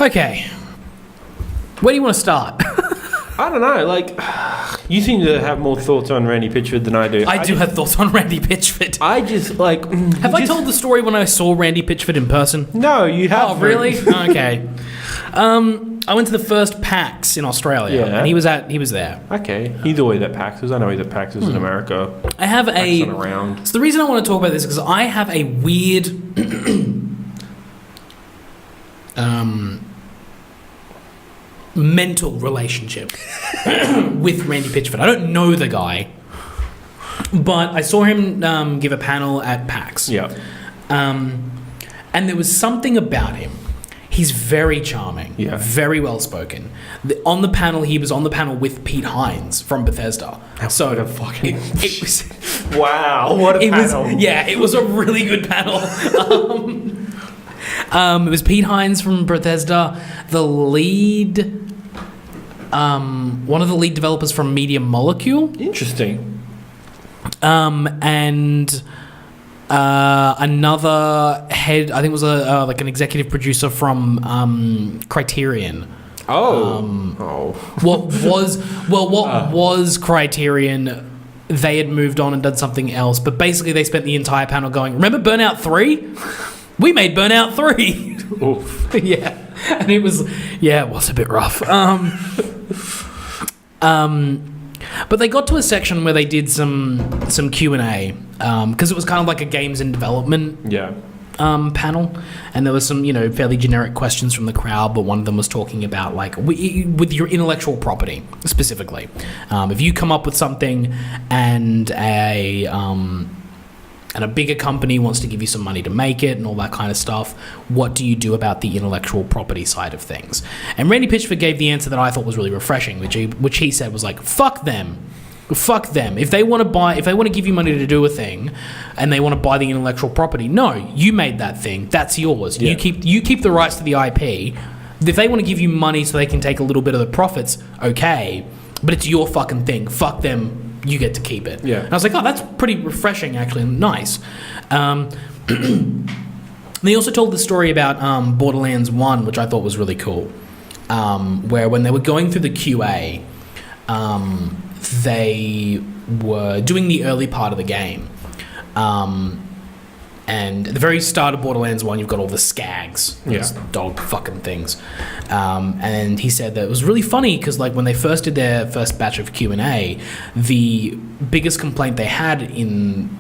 Okay. Where do you want to start? I don't know. Like, you seem to have more thoughts on Randy Pitchford than I do. I do have thoughts on Randy Pitchford. I just like. Have I told the story when I saw Randy Pitchford in person? No, you haven't. Oh, really? Okay. I went to the first PAX in Australia, and he was there. Okay, he's always at PAXs. I know he's at PAXs in America. I have around. So the reason I want to talk about this is because I have a weird mental relationship with Randy Pitchford. I don't know the guy, but I saw him give a panel at PAX. Yeah. And there was something about him. He's very charming, very well spoken. On the panel, he was on the panel with Pete Hines from Bethesda. So it was wow, what a panel! It was a really good panel. It was Pete Hines from Bethesda, the lead, one of the lead developers from Media Molecule. Interesting. And another head, I think it was like an executive producer from Criterion. What was Criterion? They had moved on and done something else, but basically they spent the entire panel going, "Remember Burnout 3? We made Burnout 3." Oof. Yeah, and it was a bit rough. But they got to a section where they did some Q&A because it was kind of like a games in development panel, and there was some fairly generic questions from the crowd, but one of them was talking about like with your intellectual property specifically, if you come up with something and a bigger company wants to give you some money to make it and all that kind of stuff, what do you do about the intellectual property side of things? And Randy Pitchford gave the answer that I thought was really refreshing, which he said was like, fuck them. If they want to give you money to do a thing and they want to buy the intellectual property, no, you made that thing. That's yours. Yeah. You keep the rights to the IP. If they want to give you money so they can take a little bit of the profits, okay, but it's your fucking thing. Fuck them. You get to keep it. Yeah. And I was like, oh, that's pretty refreshing, actually, and nice. They also told the story about Borderlands 1, which I thought was really cool, where when they were going through the QA, they were doing the early part of the game. And at the very start of Borderlands 1, you've got all the skags, those dog fucking things. And he said that it was really funny because, like, when they first did their first batch of Q&A, the biggest complaint they had in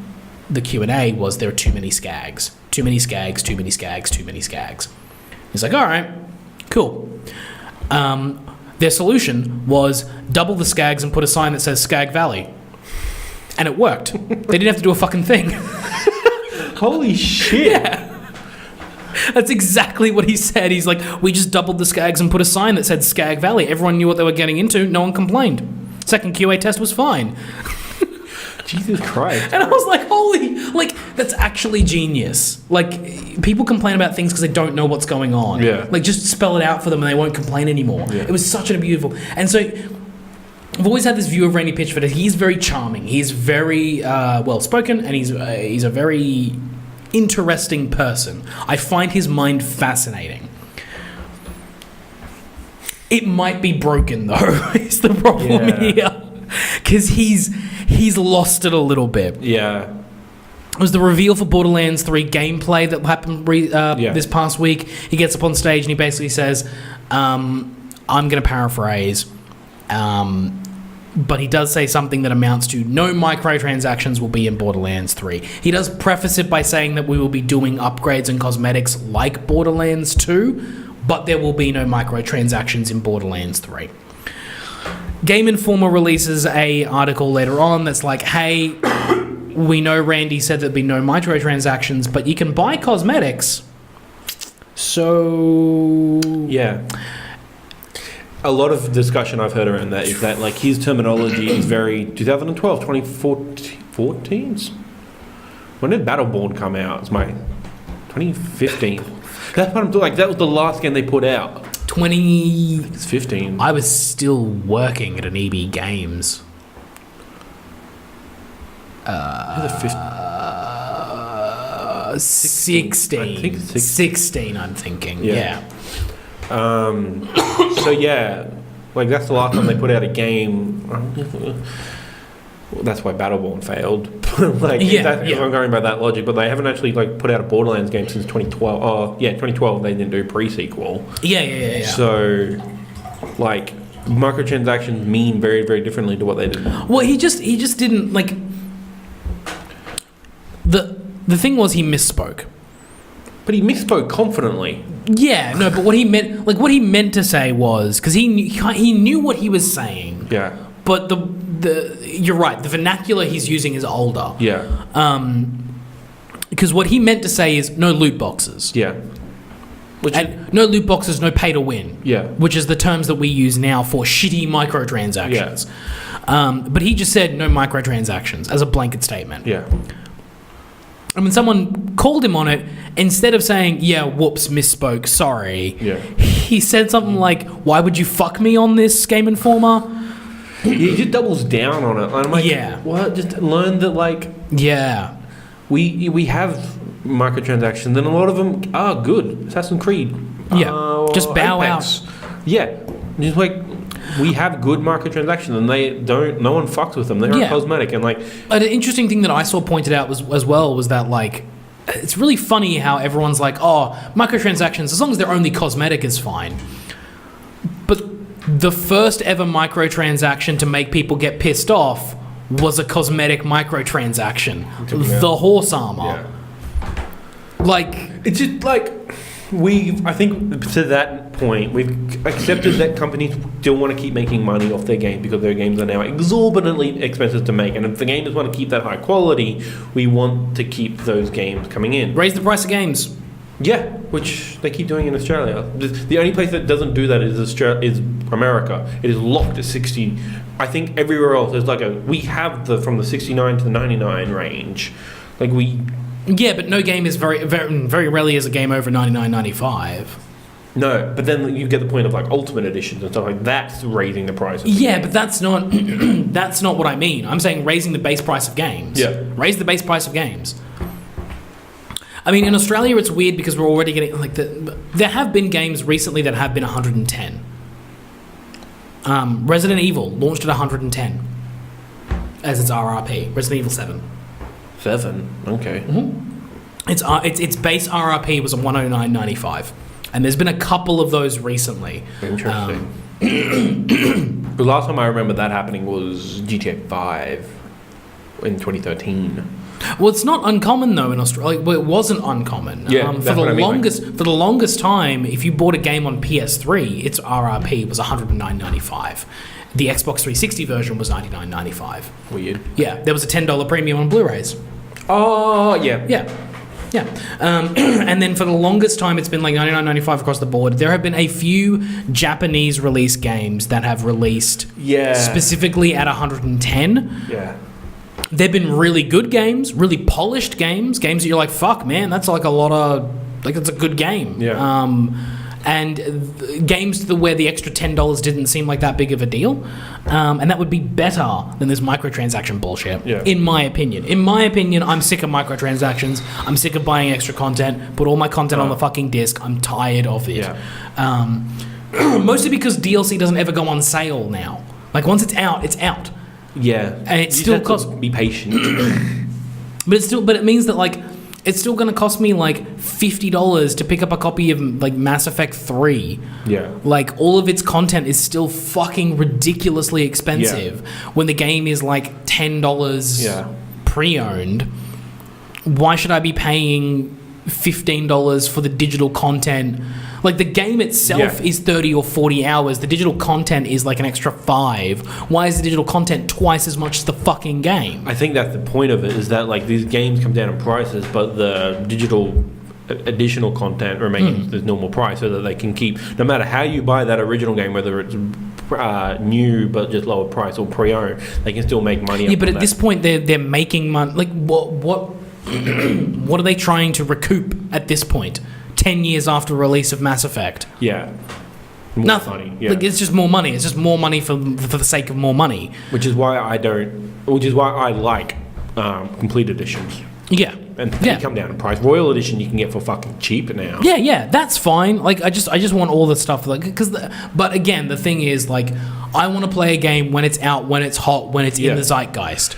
the Q&A was there are too many skags. Too many skags, too many skags, too many skags. He's like, all right, cool. Their solution was double the skags and put a sign that says Skag Valley. And it worked. They didn't have to do a fucking thing. Holy shit. Yeah. That's exactly what he said. He's like, we just doubled the skags and put a sign that said Skag Valley. Everyone knew what they were getting into. No one complained. Second QA test was fine. Jesus Christ. And I was like, that's actually genius. Like, people complain about things because they don't know what's going on. Yeah. Like, just spell it out for them and they won't complain anymore. Yeah. It was such a beautiful... And so... I've always had this view of Randy Pitchford. He's very charming. He's very well-spoken, and he's a very interesting person. I find his mind fascinating. It might be broken, though, is the problem here. Because he's lost it a little bit. Yeah. It was the reveal for Borderlands 3 gameplay that happened this past week. He gets up on stage and he basically says, I'm going to paraphrase... but he does say something that amounts to no microtransactions will be in Borderlands 3. He does preface it by saying that we will be doing upgrades and cosmetics like Borderlands 2, but there will be no microtransactions in Borderlands 3. Game Informer releases a article later on that's like, hey, we know Randy said there'd be no microtransactions, but you can buy cosmetics. So... Yeah. A lot of discussion I've heard around that is that, like, his terminology is very 2012, 2014? When did Battleborn come out? It's my 2015. That's what I'm talking. Like, that was the last game they put out. It's 15. I was still working at an EB Games. 16. 16. I'm thinking. Yeah. So yeah, like that's the last time they put out a game. That's why Battleborn failed. If I'm going by that logic, but they haven't actually like put out a Borderlands game since 2012. Oh yeah, 2012 they didn't do pre-sequel. Yeah. So, like, microtransactions mean very, very differently to what they did. Well, he just didn't like. The thing was he misspoke. But he misspoke confidently. Yeah, no, but what he meant to say was because he knew what he was saying. Yeah. But you're right. The vernacular he's using is older. Yeah. Because what he meant to say is no loot boxes. Yeah. No loot boxes, no pay to win. Yeah. Which is the terms that we use now for shitty microtransactions. Yeah. But he just said no microtransactions as a blanket statement. Yeah. And when someone called him on it, instead of saying, yeah, whoops, misspoke, sorry, he said something like, why would you fuck me on this, Game Informer? He just doubles down on it. I'm like, what? Just learn that, like... Yeah. We have microtransactions, and a lot of them are good. Assassin's Creed. Yeah. Just bow Apex. out. Yeah. Just like... We have good microtransactions, and no one fucks with them. They're cosmetic, and like... An interesting thing that I saw pointed out was that, like, it's really funny how everyone's like, oh, microtransactions, as long as they're only cosmetic, is fine. But the first ever microtransaction to make people get pissed off was a cosmetic microtransaction. The horse armor. Yeah. Like... It's just, like... I think to that point, we've accepted that companies still want to keep making money off their games because their games are now exorbitantly expensive to make. And if the gamers want to keep that high quality, we want to keep those games coming in. Raise the price of games. Yeah, which they keep doing in Australia. The only place that doesn't do that is America. It is locked at 60. I think everywhere else there's like we have from the 69 to the 99 range. Like we... Yeah, but no game is very, very, very rarely is a game over $99.95. No, but then you get the point of like Ultimate Editions and stuff like that's raising the price. Yeah, but that's not that's not what I mean. I'm saying raising the base price of games. Yeah, raise the base price of games. I mean, in Australia, it's weird because we're already getting like there have been games recently that have been 110. Resident Evil launched at 110 as its RRP. Resident Evil 7. 7, okay. Mm-hmm. Its base RRP was a $109.95, and there's been a couple of those recently. Interesting. The last time I remember that happening was GTA 5 in 2013. Well, it's not uncommon though in Australia. Well, it wasn't uncommon. Yeah, for the longest time, if you bought a game on PS3, its RRP was $109.95. The Xbox 360 version was $99.95. Weird. Yeah, there was a $10 premium on Blu-rays. Oh, yeah. Yeah. And then for the longest time, it's been like $99.95 across the board. There have been a few Japanese release games that have released specifically at 110. Yeah. They've been really good games, really polished games that you're like, fuck, man, that's like a lot of... Like, it's a good game. Yeah. And games where the extra $10 didn't seem like that big of a deal. And that would be better than this microtransaction bullshit, in my opinion. In my opinion, I'm sick of microtransactions. I'm sick of buying extra content, put all my content on the fucking disc. I'm tired of it. Yeah. Mostly because DLC doesn't ever go on sale now. Like, once it's out, it's out. Yeah. And it still costs... Be patient. But it means that, like... It's still going to cost me like $50 to pick up a copy of like Mass Effect 3. Yeah. Like all of its content is still fucking ridiculously expensive when the game is like $10 pre-owned. Why should I be paying $15 for the digital content? Like the game itself is 30 or 40 hours. The digital content is like an extra 5. Why is the digital content twice as much as the fucking game? I think that's the point of it, is that like these games come down in prices, but the digital additional content remains the normal price, so that they can keep, no matter how you buy that original game, whether it's new but just lower price or pre-owned, they can still make money. Yeah, but at this point they're making money. Like what what are they trying to recoup at this point? 10 years after release of Mass Effect. Yeah. Nothing. Money. Yeah. Like, it's just more money. It's just more money for the sake of more money. Which is why I like complete editions. Yeah. and they come down in price. Royal Edition you can get for fucking cheap now. Yeah, that's fine. Like, I just want all the stuff, like, but again, the thing is, like, I want to play a game when it's out, when it's hot, when it's in the zeitgeist.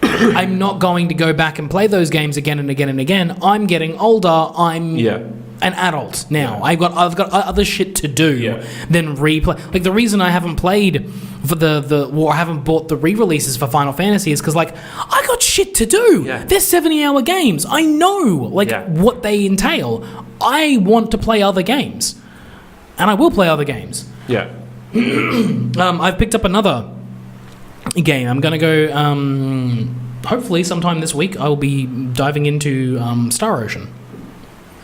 I'm not going to go back and play those games again and again and again. I'm getting older. I'm an adult now. I've got other shit to do than replay. Like, the reason I haven't played for I haven't bought the re-releases for Final Fantasy is because, like, I got shit to do. They're 70-hour games. I know what they entail. I want to play other games, and I will play other games. I've picked up another game. I'm gonna go. Hopefully, sometime this week, I will be diving into Star Ocean.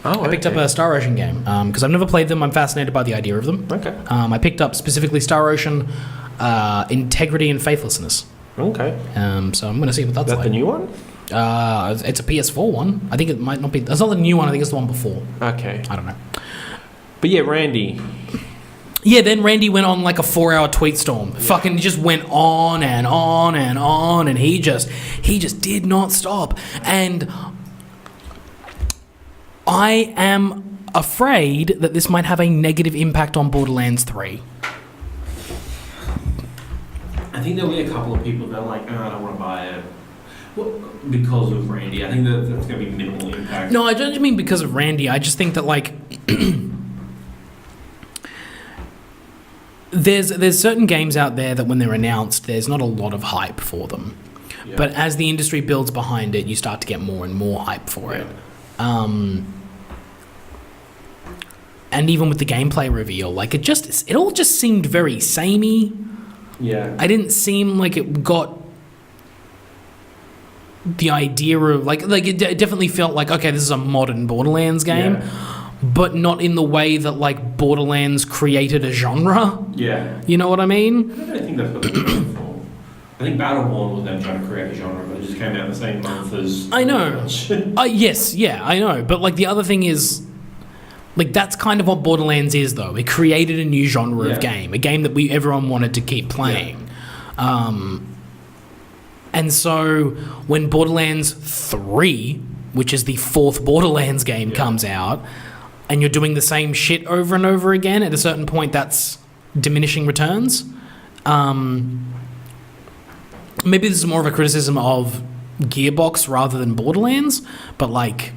I picked up a Star Ocean game because I've never played them. I'm fascinated by the idea of them. I picked up specifically Star Ocean, Integrity and Faithlessness. So I'm going to see what that's like. Is that the new one? It's a PS4 one. I think it might not be. That's not the new one. I think it's the one before. I don't know. But yeah, Randy. Yeah, then Randy went on like a 4-hour tweet storm. Fucking just went on and on and on, and he just did not stop. And I am afraid that this might have a negative impact on Borderlands 3. I think there'll be a couple of people that are like, I don't want to buy it. Well, because of Randy. I think that's going to be minimal impact. No, I don't mean because of Randy. I just think that, like, there's certain games out there that when they're announced, there's not a lot of hype for them. But as the industry builds behind it, you start to get more and more hype for it. And even with the gameplay reveal, like, it all just seemed very samey. I didn't seem like it got the idea of like it definitely felt like, okay, this is a modern Borderlands game, but not in the way that, like, Borderlands created a genre. You know what I mean? I don't think that's what they're going for. I think Battleborn was them trying to create a genre, but it just came out the same month as... I know. I know. But, like, the other thing is, like, that's kind of what Borderlands is, though. It created a new genre of game, a game that everyone wanted to keep playing. And so when Borderlands 3, which is the fourth Borderlands game, comes out, and you're doing the same shit over and over again, at a certain point that's diminishing returns. Maybe this is more of a criticism of Gearbox rather than Borderlands, but, like,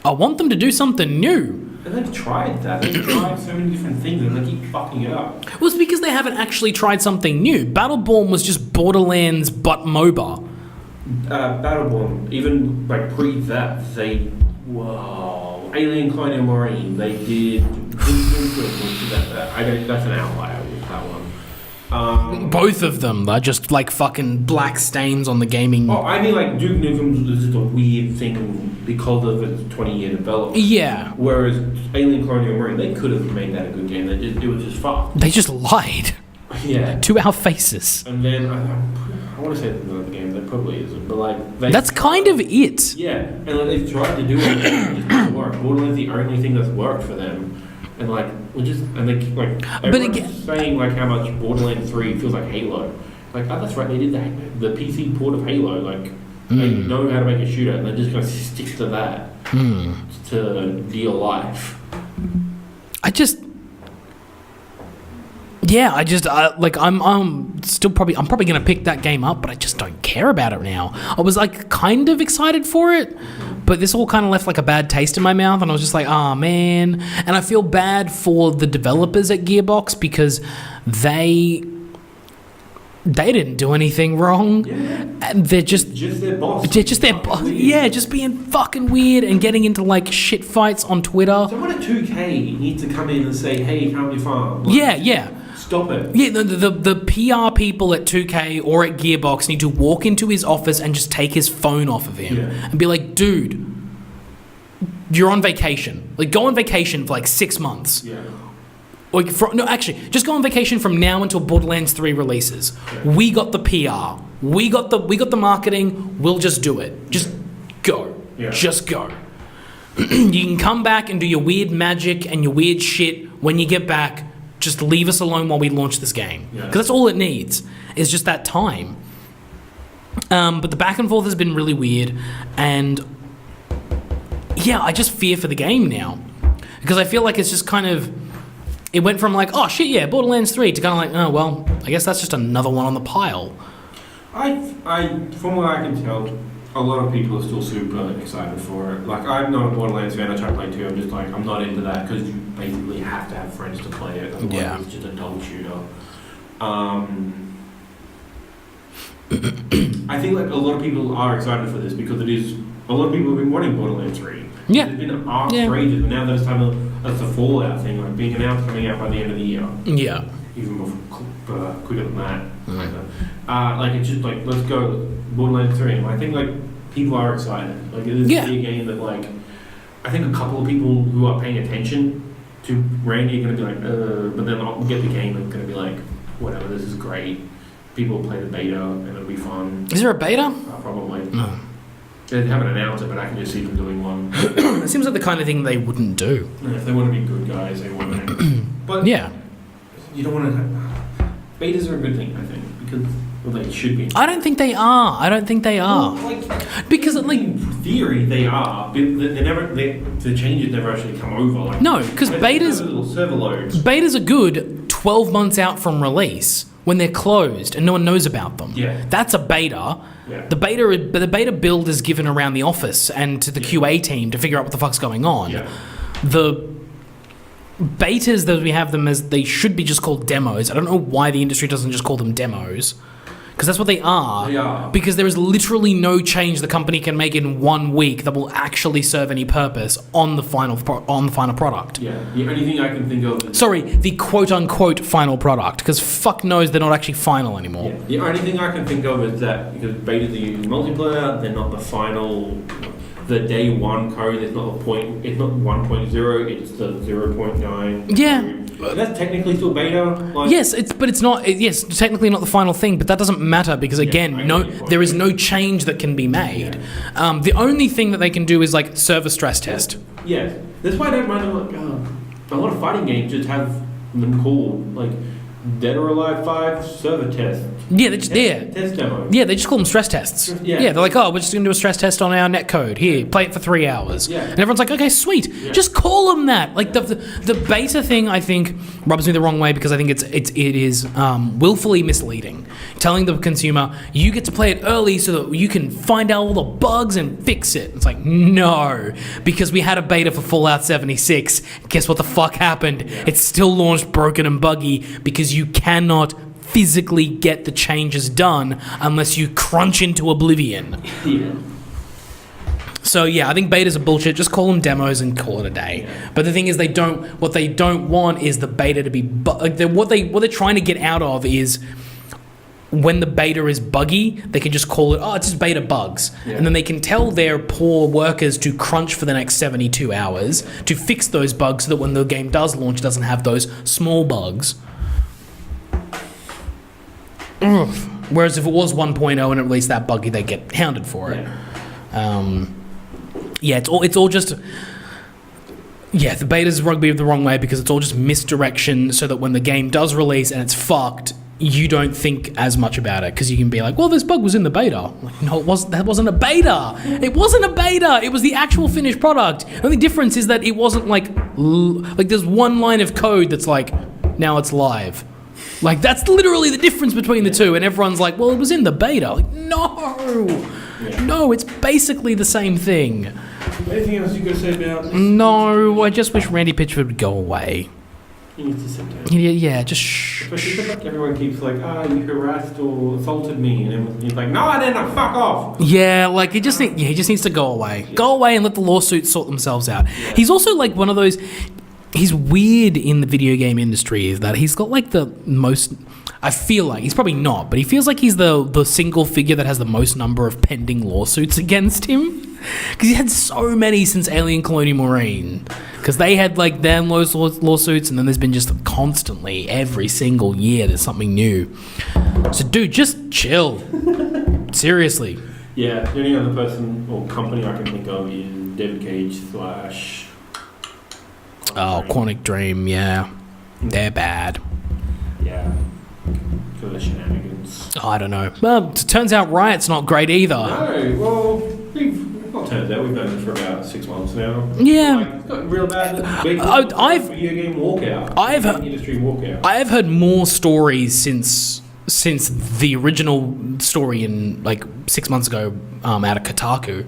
I want them to do something new. And they've tried that. They've tried so many different things and they keep fucking it up. Well, it's because they haven't actually tried something new. Battleborn was just Borderlands but MOBA. Battleborn, even like pre that, Alien Colonial Marine, they did. That's an outlier with that one. Both of them are just like fucking black stains on the gaming. Oh, I mean, like, Duke Nukem was just a weird thing because of its 20-year development. Whereas Alien Colonial Marine, they could have made that a good game. It was just fucked. They just lied. To our faces. And then I want to say it's another game. That probably isn't, but like that's kind of it. And like, they've tried to do it, and it just doesn't work. Borderlands is the only thing that's worked for them. And like, everyone's saying like how much Borderlands 3 feels like Halo. Like, that's right, they did the PC port of Halo. Like, they know how to make a shooter, and they're just going to stick to that to deal life. I'm probably going to pick that game up, but I just don't care about it now. I was like kind of excited for it, but this all kind of left like a bad taste in my mouth, and I was just like, oh man. And I feel bad for the developers at Gearbox because they didn't do anything wrong. And they're just their boss. Just their boss. Yeah, just being fucking weird and getting into like shit fights on Twitter. Someone at 2K needs to come in and say, hey, come to your farm. Stop it. Yeah, the PR people at 2K or at Gearbox need to walk into his office and just take his phone off of him and be like, dude, you're on vacation. Like, go on vacation for like 6 months. Just go on vacation from now until Borderlands 3 releases. We got the PR. We got the marketing. We'll just do it. Just go. Just go. You can come back and do your weird magic and your weird shit when you get back. Just leave us alone while we launch this game. Because that's all it needs, is just that time. But the back and forth has been really weird, and yeah, I just fear for the game now because I feel like it's just kind of. It went from like, oh shit, yeah, Borderlands 3 to kind of like, oh well, I guess that's just another one on the pile. From what I can tell, a lot of people are still super excited for it. Like, I'm not a Borderlands fan. I try to play 2. I'm just like, I'm not into that because you basically have to have friends to play it. Otherwise, Yeah. it's just a dog shooter. I think like a lot of people are excited for this because it is. A lot of people have been wanting Borderlands 3. Yeah. It's been asked for ages, and now that it's time that's the Fallout thing, like being announced coming out by the end of the year. Yeah. Even quicker than that. Like it's just like let's go Borderlands 3. And I think like people are excited. Like it is a game that like I think a couple of people who are paying attention to Randy are going to be like, but then I'll get the game and going to be like, whatever, this is great. People will play the beta and it'll be fun. Is there a beta? Probably. No. They haven't announced it, but I can just see them doing one. It seems like the kind of thing they wouldn't do. And if they want to be good guys, they want to. But yeah. You don't want to. Betas are a good thing, I think, because they should be. I don't think they are. Well, like, because like in theory they are. But the changes never actually come over. Like, no, because betas little server loads. Betas are good 12 months out from release when they're closed and no one knows about them. Yeah. That's a beta. Yeah. The beta build is given around the office and to the QA team to figure out what the fuck's going on. Yeah. The betas that we have them as, they should be just called demos. I don't know why the industry doesn't just call them demos. Because that's what they are. They are. Because there is literally no change the company can make in 1 week that will actually serve any purpose on the final product. Yeah. The only thing I can think of is... Sorry, the quote-unquote final product. Because fuck knows they're not actually final anymore. Yeah. The only thing I can think of is that because betas are using multiplayer, they're not the final... The day one code is not a point. It's not 1.0. It's the 0.9. Yeah. That's technically still beta. Like, yes, but it's not. Yes, technically not the final thing, but that doesn't matter because again, there is no change that can be made. Yeah. The only thing that they can do is like server stress test. Yes, that's why I don't mind. Like, a lot of fighting games just have them called like Dead or Alive 5 server test. Yeah, they're just there. Test demo. Yeah, they just call them stress tests. Yeah. They're like, oh, we're just going to do a stress test on our netcode. Here, play it for 3 hours. Yeah. And everyone's like, okay, sweet. Yeah. Just call them that. Like the beta thing, I think rubs me the wrong way because I think it is willfully misleading, telling the consumer you get to play it early so that you can find out all the bugs and fix it. It's like no, because we had a beta for Fallout 76. Guess what the fuck happened? Yeah. It's still launched broken and buggy because you cannot physically get the changes done unless you crunch into oblivion. Yeah. So yeah, I think betas are bullshit. Just call them demos and call it a day. Yeah. But the thing is, what they don't want is the beta to be what they're trying to get out of is when the beta is buggy, they can just call it, oh, it's just beta bugs. Yeah. And then they can tell their poor workers to crunch for the next 72 hours to fix those bugs so that when the game does launch, it doesn't have those small bugs. Whereas if it was 1.0 and it released that buggy, they get hounded for it. Yeah. It's all just. Yeah, the beta's rugby the wrong way because it's all just misdirection so that when the game does release and it's fucked, you don't think as much about it because you can be like, well, this bug was in the beta. Like, no, that wasn't a beta. It wasn't a beta. It was the actual finished product. The only difference is that it wasn't like there's one line of code that's like, now it's live. Like, that's literally the difference between the two. And everyone's like, well, it was in the beta. Like, no. Yeah. No, it's basically the same thing. Anything else you got to say about this? No, I just wish Randy Pitchford would go away. He needs to sit down. Yeah, just shh. Especially like everyone keeps like, you harassed or assaulted me. And he's like, no, I didn't. Fuck off. Yeah, like he just needs to go away. Yeah. Go away and let the lawsuits sort themselves out. Yeah. He's also like one of those. He's weird in the video game industry is that he's got like the most. I feel like he's probably not, but he feels like he's the single figure that has the most number of pending lawsuits against him. Because he had so many since Alien Colonial Marine. Because they had like their lawsuits, and then there's been just constantly every single year there's something new. So, dude, just chill. Seriously. Yeah, the only other person or company I can think of is David Cage / Oh, Quantic Dream, yeah. They're bad. Yeah. for the shenanigans. I don't know. Well, it turns out Riot's not great either. No, well, well, turns out we've known this for about 6 months now. Yeah. Like, it's got real bad. Video game walkout. Industry walkout. I have heard more stories since the original story in like 6 months ago out of Kotaku.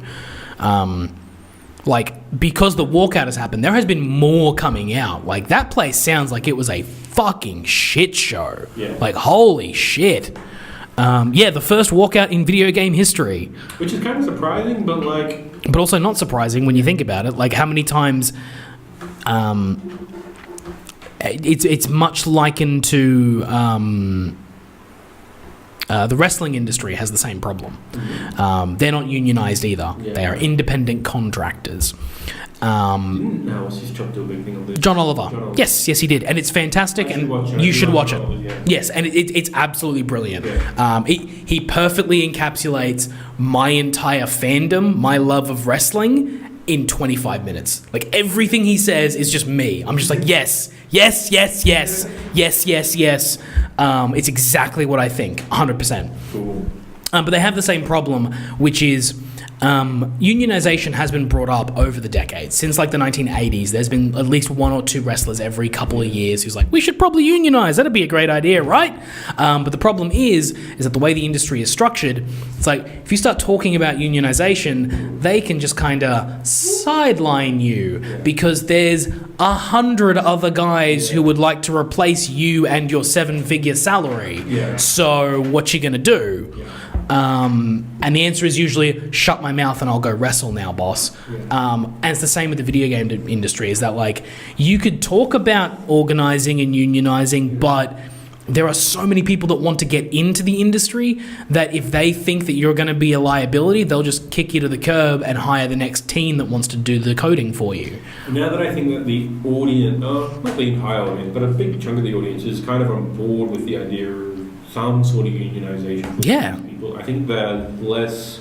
Like, because the walkout has happened, there has been more coming out. Like, that place sounds like it was a fucking shit show. Yeah. Like, holy shit. The first walkout in video game history. Which is kind of surprising, but like... But also not surprising when you think about it. Like, how many times... It's much likened to... the wrestling industry has the same problem. They're not unionized either. Yeah. They are independent contractors. what's his job do a big thing on this? John Oliver. Yes, he did. And it's fantastic, and you should watch it. Yeah. Yes, and it's absolutely brilliant. Yeah. He perfectly encapsulates my entire fandom, my love of wrestling, in 25 minutes. Like, everything he says is just me. I'm just like, yes. It's exactly what I think, 100%. Cool. But they have the same problem, which is unionization has been brought up over the decades. Since like the 1980s, there's been at least one or two wrestlers every couple of years who's like, we should probably unionize. That'd be a great idea, right? But the problem is that the way the industry is structured, it's like, if you start talking about unionization, they can just kind of sideline you because there's 100 other guys who would like to replace you and your 7-figure salary. Yeah. So what you gonna do? Yeah. And the answer is usually shut my mouth and I'll go wrestle now, boss. And it's the same with the video game industry, is that like you could talk about organizing and unionizing, but there are so many people that want to get into the industry that if they think that you're going to be a liability, they'll just kick you to the curb and hire the next team that wants to do the coding for you. Now that I think that the audience, not the entire audience, but a big chunk of the audience is kind of on board with the idea of some sort of unionization for people, I think there's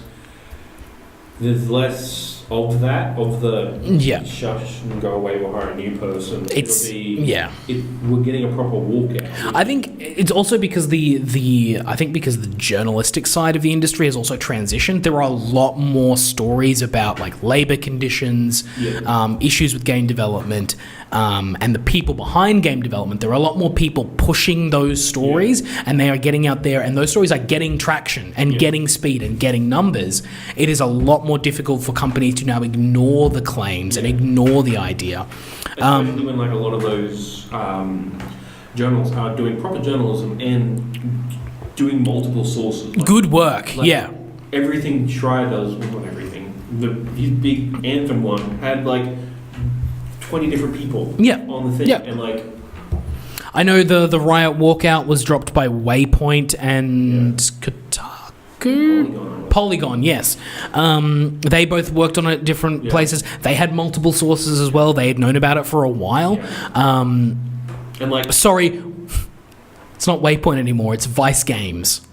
less of that, of the shush and go away, we'll hire a new person. We're getting a proper walkout. I think it's also because the journalistic side of the industry has also transitioned. There are a lot more stories about like labor conditions, issues with game development, and the people behind game development. There are a lot more people pushing those stories, and they are getting out there, and those stories are getting traction and getting speed and getting numbers. It is a lot more difficult for companies to now ignore the claims and ignore the idea. Especially when like a lot of those journals are doing proper journalism and doing multiple sources. Like, good work, Everything Schreier does, well, not everything. His big Anthem one had like 20 different people on the thing. And like, I know the Riot walkout was dropped by Waypoint and Kotaku. Polygon, yes. They both worked on it at different places. They had multiple sources as well. They had known about it for a while. And like, sorry, it's not Waypoint anymore. It's Vice Games.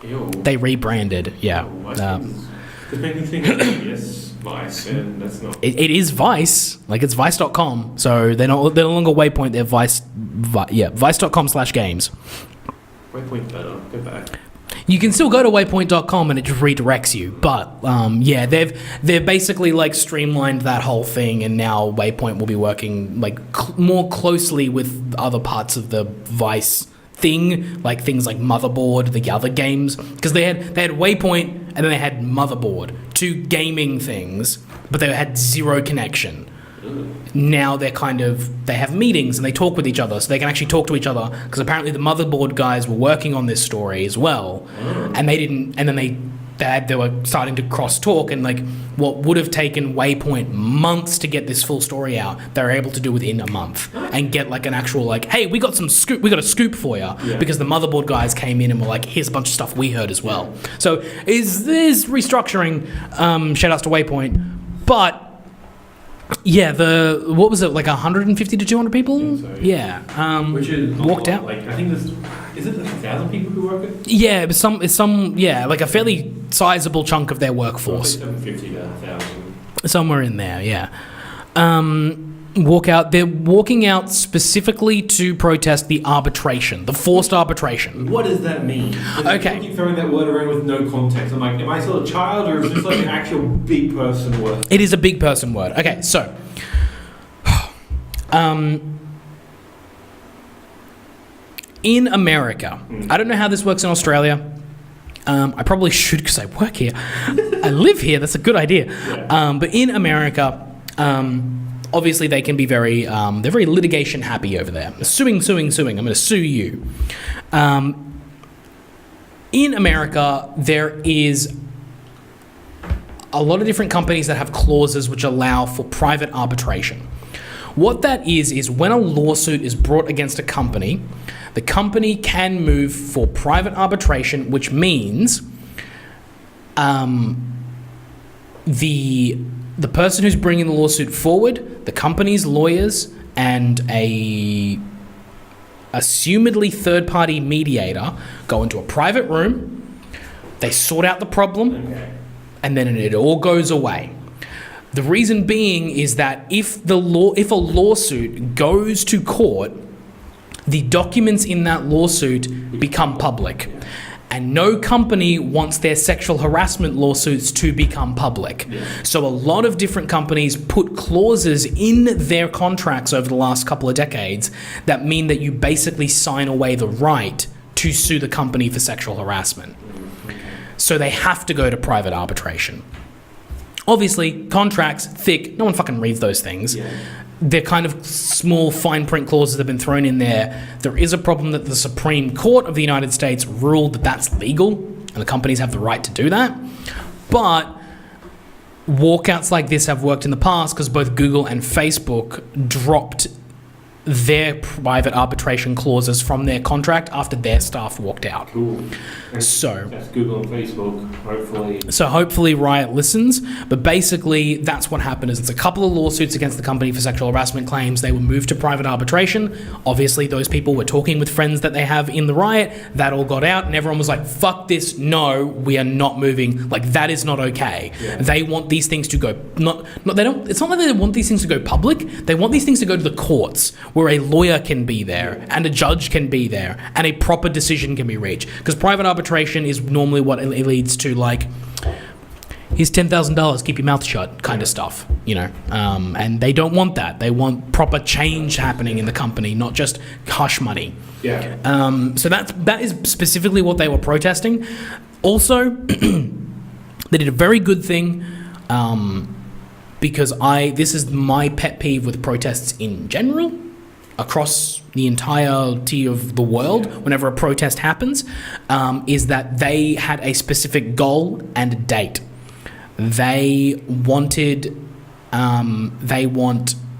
Ew. They rebranded. Yeah. It made me think, yes, Vice, and that's not. It is Vice, like it's Vice.com. So they're no longer Waypoint. They're Vice. Vice.com/games. Waypoint better. Go back. You can still go to waypoint.com and it just redirects you, but they've basically like streamlined that whole thing, and now Waypoint will be working like more closely with other parts of the Vice thing, like things like Motherboard, the other games, because they had Waypoint and then they had Motherboard, two gaming things, but they had zero connection. Now they have meetings and they talk with each other, so they can actually talk to each other, because apparently the Motherboard guys were working on this story as well, and they were starting to cross talk, and like what would have taken Waypoint months to get this full story out, they were able to do within a month and get like an actual like, hey, we got a scoop for you, because the Motherboard guys came in and were like, here's a bunch of stuff we heard as well. So is restructuring, shout outs to Waypoint, but what was it, like 150 to 200 people? Which is walked out. Like, I think is it like 1,000 people who work it? Yeah, but like a fairly sizable chunk of their workforce. 750 to 1,000. Somewhere in there, walkout. They're walking out specifically to protest the arbitration, the forced arbitration. What does that mean? Okay. I keep throwing that word around with no context. I'm like, am I still a child, or is this like an actual big person word? It is a big person word. Okay, so, in America, I don't know how this works in Australia. I probably should because I work here. I live here. That's a good idea. Yeah. But in America, obviously they can be very, they're very litigation happy over there. Suing. I'm going to sue you. In America, there is a lot of different companies that have clauses which allow for private arbitration. What that is when a lawsuit is brought against a company, the company can move for private arbitration, which means the person who's bringing the lawsuit forward, the company's lawyers, and a assumedly third-party mediator go into a private room, they sort out the problem, and then it all goes away. The reason being is that if a lawsuit goes to court, the documents in that lawsuit become public. And no company wants their sexual harassment lawsuits to become public. So a lot of different companies put clauses in their contracts over the last couple of decades that mean that you basically sign away the right to sue the company for sexual harassment. So they have to go to private arbitration. Obviously, contracts, thick, no one fucking reads those things. They're kind of small fine print clauses that have been thrown in there. There is a problem that the Supreme Court of the United States ruled that that's legal and the companies have the right to do that. But walkouts like this have worked in the past because both Google and Facebook dropped their private arbitration clauses from their contract after their staff walked out. Cool. So that's Google and Facebook, hopefully. So hopefully Riot listens, but basically that's what happened is it's a couple of lawsuits against the company for sexual harassment claims. They were moved to private arbitration. Obviously those people were talking with friends that they have in the Riot. That all got out and everyone was like, fuck this, no, we are not moving. Like that is not okay. They want these things to go, it's not like they want these things to go public. They want these things to go to the courts where a lawyer can be there and a judge can be there and a proper decision can be reached. Because private arbitration is normally what it leads to, like, here's $10,000, keep your mouth shut kind of stuff, you know. And they don't want that. They want proper change happening in the company, not just hush money. So that is specifically what they were protesting. Also, they did a very good thing, because this is my pet peeve with protests in general, across the entirety of the world, whenever a protest happens, is that they had a specific goal and a date. They want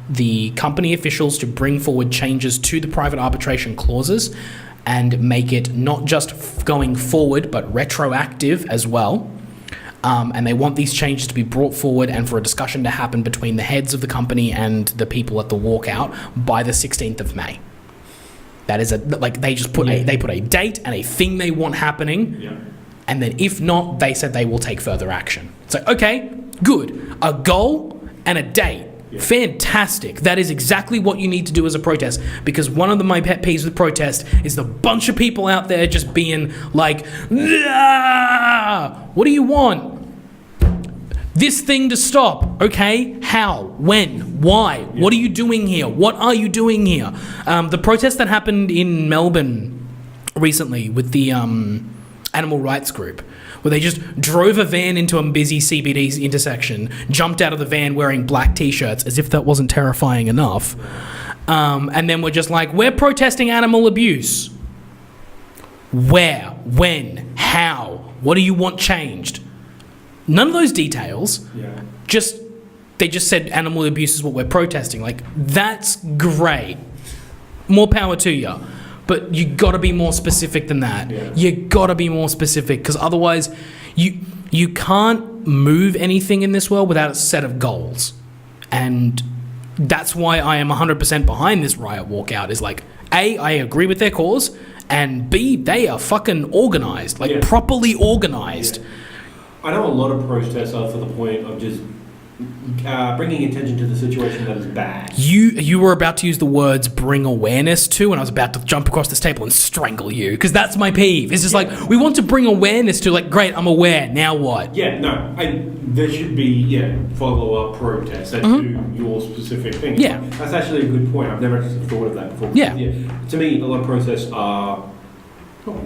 the company officials to bring forward changes to the private arbitration clauses and make it not just going forward, but retroactive as well. And they want these changes to be brought forward and for a discussion to happen between the heads of the company and the people at the walkout by the 16th of May. That is they just put they put a date and a thing they want happening, and then if not, they said they will take further action. So okay, good, a goal and a date. Fantastic. That is exactly what you need to do as a protest, because one of my pet peeves with protest is the bunch of people out there just being like, what do you want? This thing to stop. Okay, how? When? Why? What are you doing here? What are you doing here? The protest that happened in Melbourne recently with the animal rights group, where they just drove a van into a busy CBD intersection, jumped out of the van wearing black t-shirts, as if that wasn't terrifying enough, and then we're just like, we're protesting animal abuse. Where? When? How? What do you want changed? None of those details. They just said animal abuse is what we're protesting. Like, that's great. More power to you. But you got to be more specific than that. You got to be more specific, because otherwise you can't move anything in this world without a set of goals. And that's why I am 100% behind this Riot walkout, is like, A, I agree with their cause, and B, they are fucking organized, properly organized. I know a lot of protests are for the point of just bringing attention to the situation that is bad. You were about to use the words "bring awareness to," and I was about to jump across this table and strangle you because that's my peeve. It's just like we want to bring awareness to. Like, great, I'm aware. Now what? Yeah, no, there should be follow-up protests that do your specific thing. Yeah, that's actually a good point. I've never thought of that before. Yeah. To me, a lot of protests are not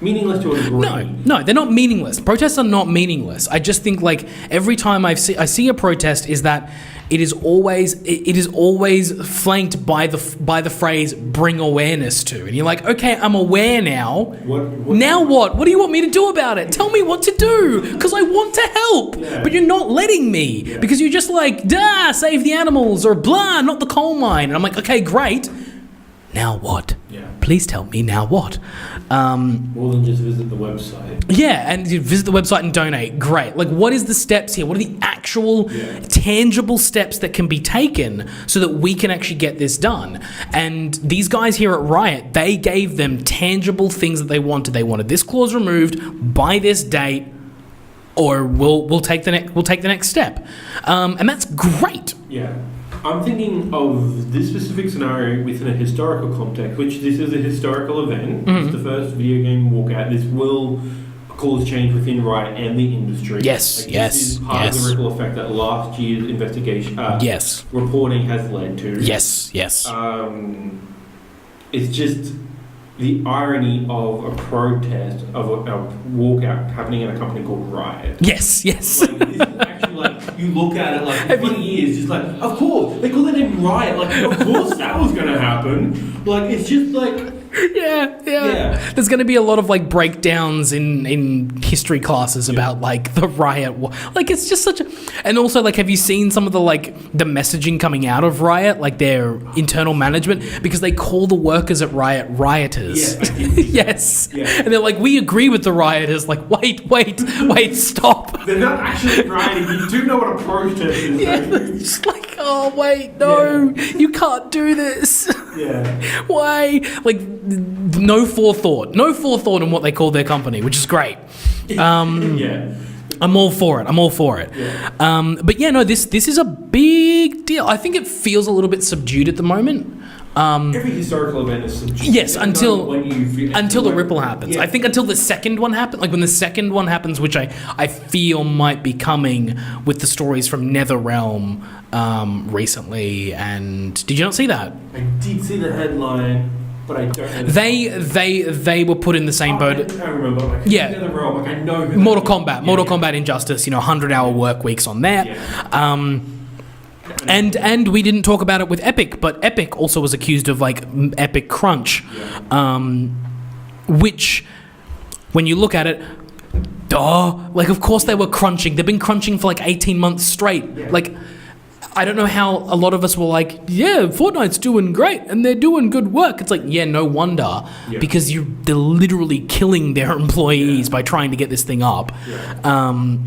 meaningless to a degree. No, they're not meaningless. Protests are not meaningless. I just think like every time I see a protest is that it is always flanked by the phrase "bring awareness to," and you're like, okay, I'm aware now. Now what? What do you want me to do about it? Tell me what to do, because I want to help, but you're not letting me because you're just like, save the animals or blah, not the coal mine, and I'm like, okay, great. Now what? Yeah. Please tell me now what? More than just visit the website. Yeah, and you visit the website and donate. Great. Like, what is the steps here? What are the actual tangible steps that can be taken so that we can actually get this done? And these guys here at Riot, they gave them tangible things that they wanted. They wanted this clause removed by this date, or we'll take the next step. And that's great. Yeah. I'm thinking of this specific scenario within a historical context, which this is a historical event. It's the first video game walkout. This will cause change within Riot and the industry. Yes, This is part of the ripple effect that last year's investigation reporting has led to. Yes. It's just the irony of a protest, of a walkout happening in a company called Riot. Yes. Like, this is actually like, you look at it like, in 20 years, just like, of course, they call their name Riot, like, of course that was going to happen. Like, it's just like... Yeah. There's going to be a lot of like breakdowns in history classes about like the Riot. Like, it's just such a... And also, like, have you seen some of the the messaging coming out of Riot, like their internal management, because they call the workers at Riot rioters. Yes. Yeah. And they're like, we agree with the rioters. Like, wait, stop. They're not actually rioting. You do know what a protest is. Yeah. It's like, oh wait, no, you can't do this. Yeah. Why? Like, no forethought in what they call their company, which is great. I'm all for it. Yeah. But yeah, no, this is a big deal. I think it feels a little bit subdued at the moment. Every historical event is subdued. Yes, until the ripple happens. Yeah. I think until the second one happens, like when the second one happens, which I feel might be coming with the stories from NetherRealm recently. And did you not see that? I did see the headline, but I don't know. They were put in the same boat. I don't remember. Like, NetherRealm, like I know. Mortal Kombat Injustice. 100-hour work weeks on that. Yeah. And we didn't talk about it with Epic, but Epic also was accused of like Epic crunch, which, when you look at it, like of course they were crunching. They've been crunching for like 18 months straight. Yeah. Like, I don't know how a lot of us were like, yeah, Fortnite's doing great and they're doing good work. It's like, yeah, no wonder, because they're literally killing their employees by trying to get this thing up. Yeah.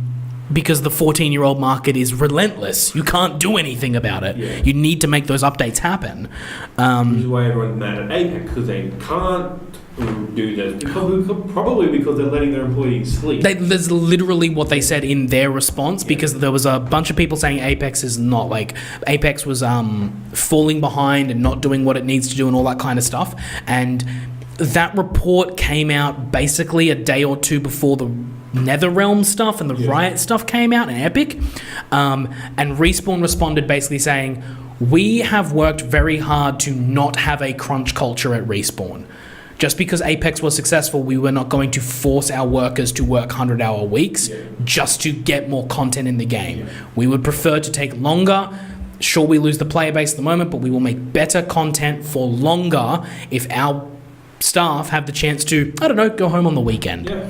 Because the 14-year-old market is relentless. You can't do anything about it. Yeah. You need to make those updates happen. Which is why everyone's mad at Apex, because they can't do this. Probably because they're letting their employees sleep. There's literally what they said in their response, because there was a bunch of people saying Apex is not, like, Apex was falling behind and not doing what it needs to do and all that kind of stuff. And that report came out basically a day or two before the NetherRealm stuff and the Riot stuff came out, and Epic, and Respawn responded basically saying, we have worked very hard to not have a crunch culture at Respawn. Just because Apex was successful, we were not going to force our workers to work 100-hour weeks just to get more content in the game. We would prefer to take longer. Sure, we lose the player base at the moment, but we will make better content for longer if our staff have the chance to, I don't know, go home on the weekend. Yeah.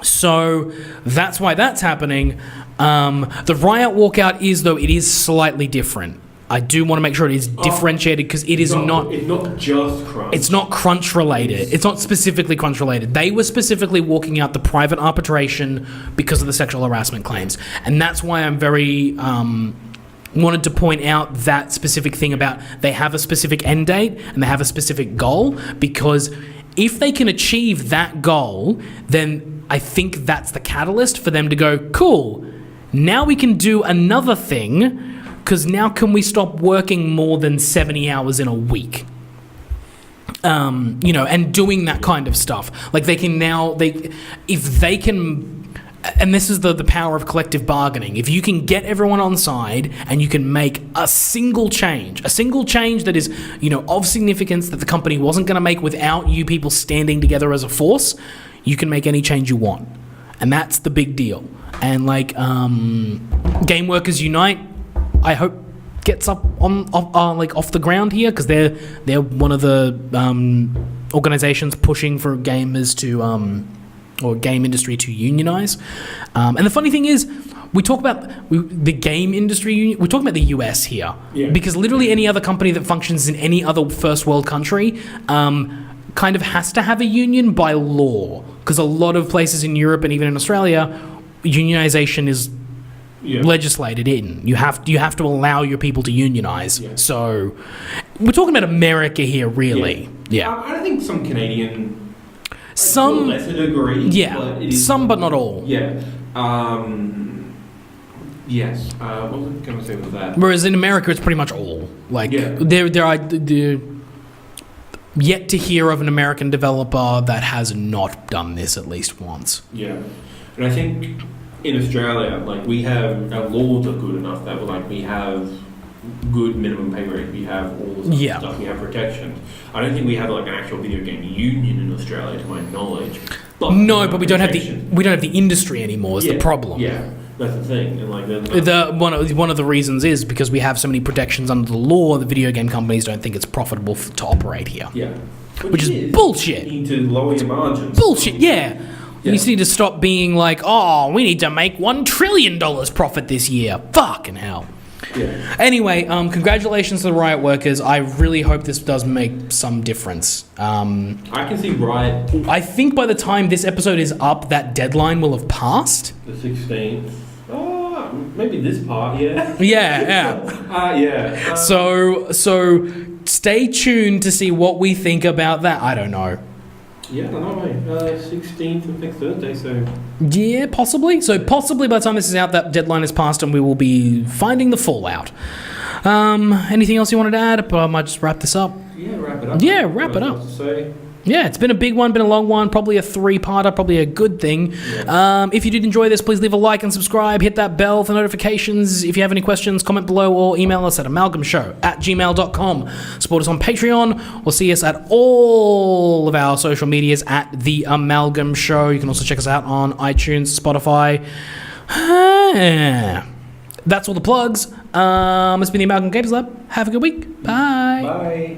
So that's why that's happening. The Riot walkout it is slightly different. I do want to make sure it is differentiated, because it's not just crunch. It's not crunch related. It's not specifically crunch related. They were specifically walking out the private arbitration because of the sexual harassment claims, and that's why I'm very wanted to point out that specific thing about they have a specific end date and they have a specific goal, because if they can achieve that goal, then I think that's the catalyst for them to go, cool, now we can do another thing, because now can we stop working more than 70 hours in a week? And doing that kind of stuff. Like they can now, if they can, and this is the power of collective bargaining. If you can get everyone on side and you can make a single change that is, of significance that the company wasn't going to make without you people standing together as a force, you can make any change you want. And that's the big deal. And Game Workers Unite, I hope gets up off the ground here, because they're one of the organizations pushing for gamers to or game industry to unionize. And the funny thing is, we talk about the game industry. We're talking about the US here, because literally any other company that functions in any other first world country kind of has to have a union by law, because a lot of places in Europe and even in Australia, unionization is legislated in. You have to allow your people to unionize. So we're talking about America here, really. I don't think some Canadian, some to a lesser degree, but some but not all. Yes. What was I going to say with that? Whereas in America, it's pretty much all. There are yet to hear of an American developer that has not done this at least once. Yeah, and I think in Australia, we have, our laws are good enough that we have good minimum pay rate, we have all this stuff, we have protections. I don't think we have an actual video game union in Australia, to my knowledge. But we don't have the industry anymore. Is the problem? Yeah, that's the thing. And one of the reasons is because we have so many protections under the law. The video game companies don't think it's profitable to operate here. Yeah, which is bullshit. You need to lower your margins. Bullshit. Yeah. You just need to stop being like, oh, we need to make $1 trillion profit this year. Fucking hell. Yeah. Anyway, congratulations to the Riot workers. I really hope this does make some difference. I can see Riot. I think by the time this episode is up, that deadline will have passed. The 16th. Oh, maybe this part, yeah. Yeah. So stay tuned to see what we think about that. I don't know. Yeah, I don't know, mate. 16th of next Thursday, so... Yeah, possibly. So possibly by the time this is out, that deadline is passed and we will be finding the fallout. Anything else you wanted to add? I might just wrap this up. Yeah, wrap it up. Yeah, wrap it up. To say? Yeah, it's been a big one, been a long one, probably a 3-parter, probably a good thing. Yeah. If you did enjoy this, please leave a like and subscribe, hit that bell for notifications. If you have any questions, comment below or email us at amalgamshow@gmail.com. Support us on Patreon or see us at all of our social medias at The Amalgam Show. You can also check us out on iTunes, Spotify. That's all the plugs. It's been The Amalgam Games Lab. Have a good week. Bye. Bye.